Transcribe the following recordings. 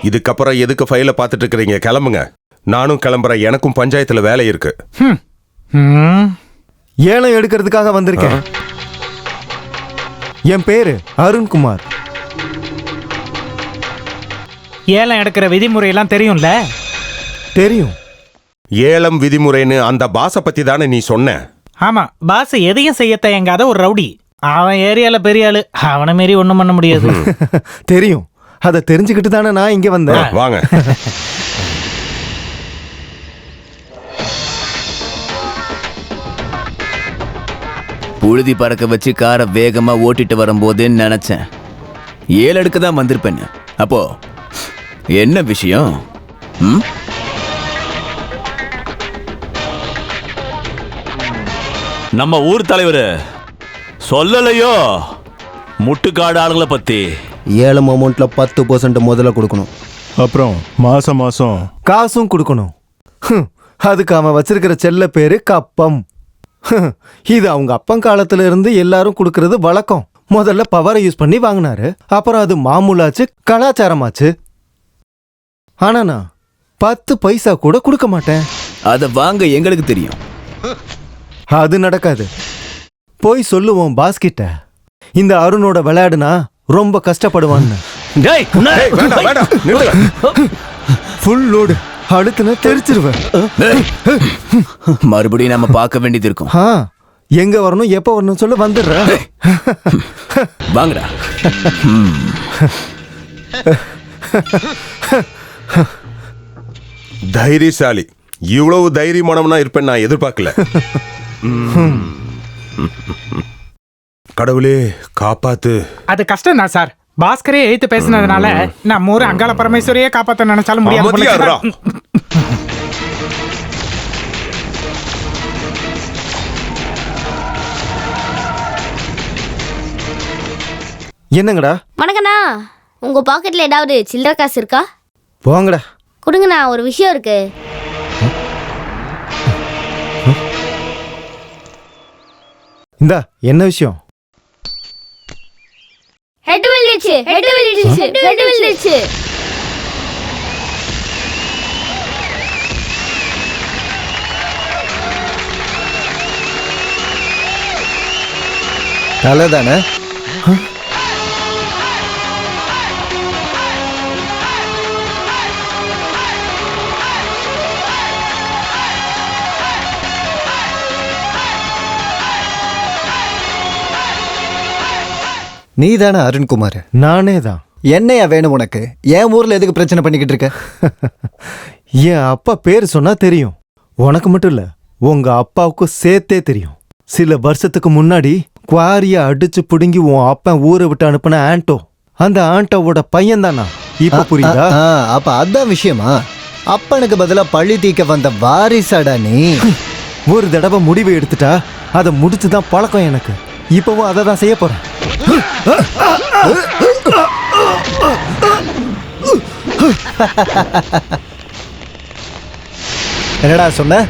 இதுக்கப்புறம் எதுக்கு ஃபைல பார்த்துட்டு இருக்கிறீங்க? கிளம்புங்க. நானும் கிளம்புறேன். எனக்கும் பஞ்சாயத்துல வேலை இருக்கு. ஏலம் எடுக்கிறதுக்காக வந்திருக்கேன். என் பேரு அருண்குமார். ஏலம் எடுக்கிற விதிமுறையெல்லாம் தெரியும்ல? தெரியும். ஏலம் விதிமுறைன்னு அந்த பாஸ பத்தி தானே நீ சொன்ன? ஆமா, பாஸ் எதையும் செய்ய தயங்காத ஒரு ரவுடி. அவன் ஏரியால பெரிய ஆளு. அவனை மீறி ஒண்ணும் பண்ண முடியாது. தெரியும். அதை தெரிஞ்சுக்கிட்டு தானே நான் இங்க வந்தேன். வாங்க. புழுதி பறக்க வச்சு காரை வேகமா ஓட்டிட்டு வரும்போதுன்னு நினைச்சேன் ஏழு அடுக்க தான் வந்திருப்பேன்னு. அப்போ என்ன விஷயம்? நம்ம ஊர் தலைவர் சொல்லலையோ முட்டுக்காடு ஆளுங்களை பத்தி? ஏலம் அமௌண்ட்ல 10% முதல்ல கொடுக்கணும். அப்புறம் மாசம் மாசம் காசும் கொடுக்கணும். அதுக்கு அவன் வச்சிருக்கிற செல்ல பேரு கப்பம். இது அவங்க அப்பன் காலத்துல இருந்து எல்லாரும் கொடுக்கறது வழக்கம். முதல்ல பவரை யூஸ் பண்ணி வாங்கினாரு. அப்புறம் அது மாமூலாச்சு, கலாச்சாரமாச்சு. ஆனா நான் 10 பைசா கூட கொடுக்க மாட்டேன். அதை வாங்க எங்களுக்கு தெரியும். அது நடக்காது. போய் சொல்லுவோம் பாஸ் கிட்ட, இந்த அருணோட விளையாடுனா ரொம்ப கஷ்டப்படுவான்னு. Full load அடுத்துன தெரிச்சிருவேன். மறுபடியும் நம்ம பார்க்க வேண்டியது இருக்கும். எங்க வரணும் எப்ப வரணும் சொல்ல வந்துடுறேன். வாங்கடா. தைரியசாலி. இவ்வளவு தைரியமானவனா இருப்பேன் நான் எதிர்பார்க்கல. கடவுளே காப்பாத்து. அது கஷ்டம் தான் சார். பாஸ்கரே எழுத்து பேசினதுனால நம்ம ஊர் அங்காள பரமேஸ்வரியே காப்பாற்ற நினைச்சாலும் முடியாது. என்னங்கடா? வணக்கண்ணா, உங்க பாக்கெட்ல ஏதாவது சில்லற காசு இருக்கா? போங்கடா. கொடுங்கண்ணா, ஒரு விஷயம் இருக்கு. இந்தா, என்ன விஷயம்? ஹெட் விழுந்துச்சு, ஹெட் விழுந்துச்சு, ஹெட் விழுந்துச்சு. தலை தானே? நீ தானே அருண்குமார்? நானே தான். என்னையா வேணும் உனக்கு? என் ஊர்ல எதுக்கு பிரச்சனை பண்ணிக்கிட்டு இருக்க? என் அப்பா பேர் சொன்னா தெரியும். உனக்கு மட்டும் இல்ல, உங்க அப்பாவுக்கும் சேர்த்தே தெரியும். சில வருஷத்துக்கு முன்னாடி குவாரிய அடிச்சு புடுங்கி உன் அப்பன் ஊரை விட்டு அனுப்பின ஆண்டோ, அந்த ஆண்டோவோட பையன் தானா? இப்ப புரியுதா? அப்ப அதான் விஷயமா? அப்பனுக்கு பதிலா பழி தீக்க வந்த வாரிசாடா நீ? ஒரு தடவை முடிவை எடுத்துட்டா அதை முடிச்சுதான் பழக்கம் எனக்கு. இப்பவும் அதை தான் செய்ய போறேன். என்னடா சொன்ன?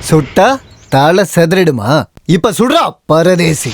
சுட்டா தலை செதறிடுமா? இப்ப சுடுறா பரதேசி.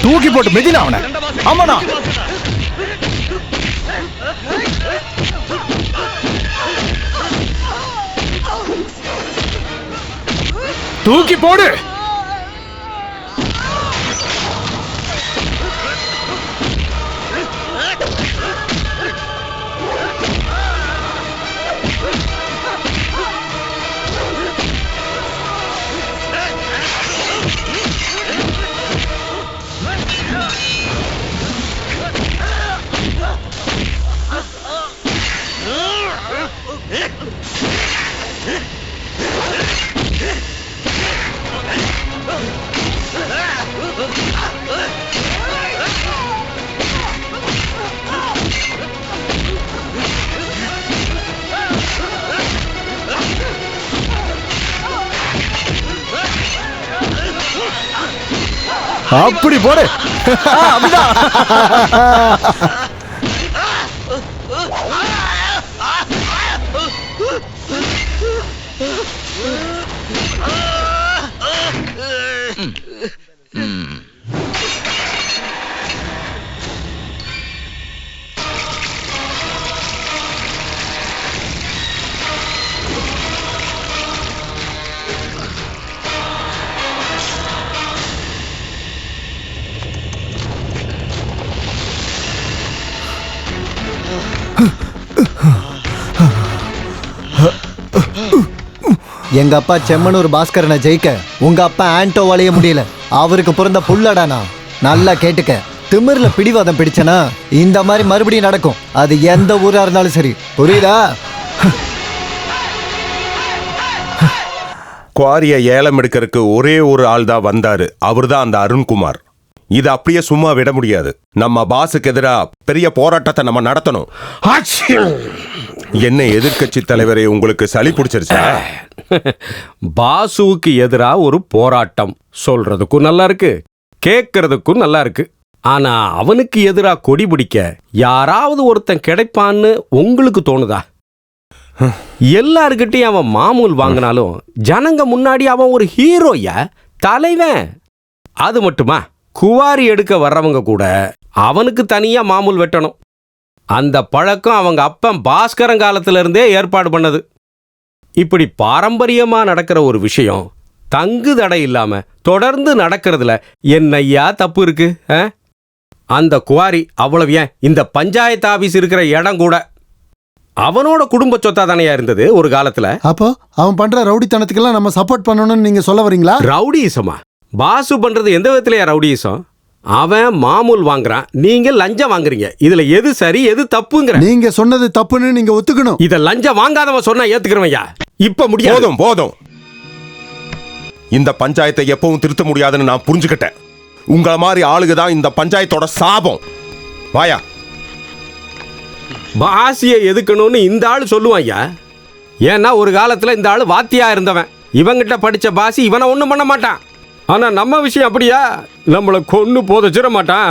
தூக்கி போட்டு மெதினா அவனை. ஆமாண்ணா. தூக்கி போடு. அப்படி போடு. எங்க அப்பா செம்மனூர் பாஸ்கரனை ஜெயிக்க உங்க அப்பா ஆண்டோவாலேயே முடியல. அவருக்கு பிறந்த புள்ளடானா. நல்லா கேட்டுக்க, திமிர்ல பிடிவாதம் பிடிச்சனா இந்த மாதிரி மறுபடியும் நடக்கும். அது எந்த ஊரா இருந்தாலும் சரி, புரியுதா? குவாரிய ஏலம் எடுக்கிறதுக்கு ஒரே ஒரு ஆள் தான் வந்தாரு. அவர்தான் அந்த அருண்குமார். இது அப்படியே சும்மா விட முடியாது. நம்ம பாஸுக்கு எதிரா பெரிய போராட்டத்தை நம்ம நடத்தணும். என்ன எதிர்க்கட்சி தலைவரே, உங்களுக்கு சளி பிடிச்சிருச்சா? பாசுவுக்கு எதிரா ஒரு போராட்டம் சொல்றதுக்கும் நல்லா இருக்கு, கேட்கறதுக்கும் நல்லா இருக்கு. ஆனா அவனுக்கு எதிரா கொடி பிடிக்க யாராவது ஒருத்தன் கிடைப்பான்னு உங்களுக்கு தோணுதா? எல்லாருக்கிட்டையும் அவன் மாமூல் வாங்கினாலும் ஜனங்க முன்னாடி அவன் ஒரு ஹீரோயா, தலைவன். அது மட்டுமா, குவாரி எடுக்க வர்றவங்க கூட அவனுக்கு தனியா மாமூல் வெட்டணும். அந்த பழக்கம் அவங்க அப்பன் பாஸ்கரங்காலத்துல இருந்தே ஏற்பாடு பண்ணது. இப்படி பாரம்பரியமா நடக்கிற ஒரு விஷயம் தங்கு தடை இல்லாம தொடர்ந்து நடக்கிறதுல என்னையா தப்பு இருக்கு? அந்த குவாரி அவ்வளவு ஏன், இந்த பஞ்சாயத்து ஆபீஸ் இருக்கிற இடம் கூட அவனோட குடும்ப சொத்தா தானையா இருந்தது ஒரு காலத்துல. அப்போ அவன் பண்ற ரவுடித்தனத்துக்கெல்லாம் நம்ம சப்போர்ட் பண்ணணும்னு நீங்க சொல்ல வரீங்களா? ரவுடிசமா? பாசு பண்றது எந்த விதத்திலயா ரவுடிசம்? அவன் மாமூல் வாங்குறான், நீங்க லஞ்சம் வாங்குறீங்க. இதுல எது சரி எது தப்புங்கிற? நீங்க சொன்னது தப்புன்னு நீங்க ஒத்துக்கணும். இத லஞ்சம் வாங்காதவன் சொன்னா ஏத்துக்கிறவையா? இப்ப முடியாது. போதும் போதும். இந்த பஞ்சாயத்தை எப்பவும் திருத்த முடியாதுன்னு நான் புரிஞ்சுக்கிட்டேன். உங்கள மாதிரி ஆளுங்க தான் இந்த பஞ்சாயத்தோட சாபம். வாயா. பாசியை எதுக்கணும்னு இந்த ஆளு சொல்லுவான் ஐயா. ஏன்னா ஒரு காலத்துல இந்த ஆளு வாத்தியா இருந்தவன். இவங்கிட்ட படிச்ச பாசி இவனை ஒண்ணும் பண்ண மாட்டான். ஆனா நம்ம விஷயம் அப்படியா? நம்மளை கொன்னு போதச்சிட மாட்டான்.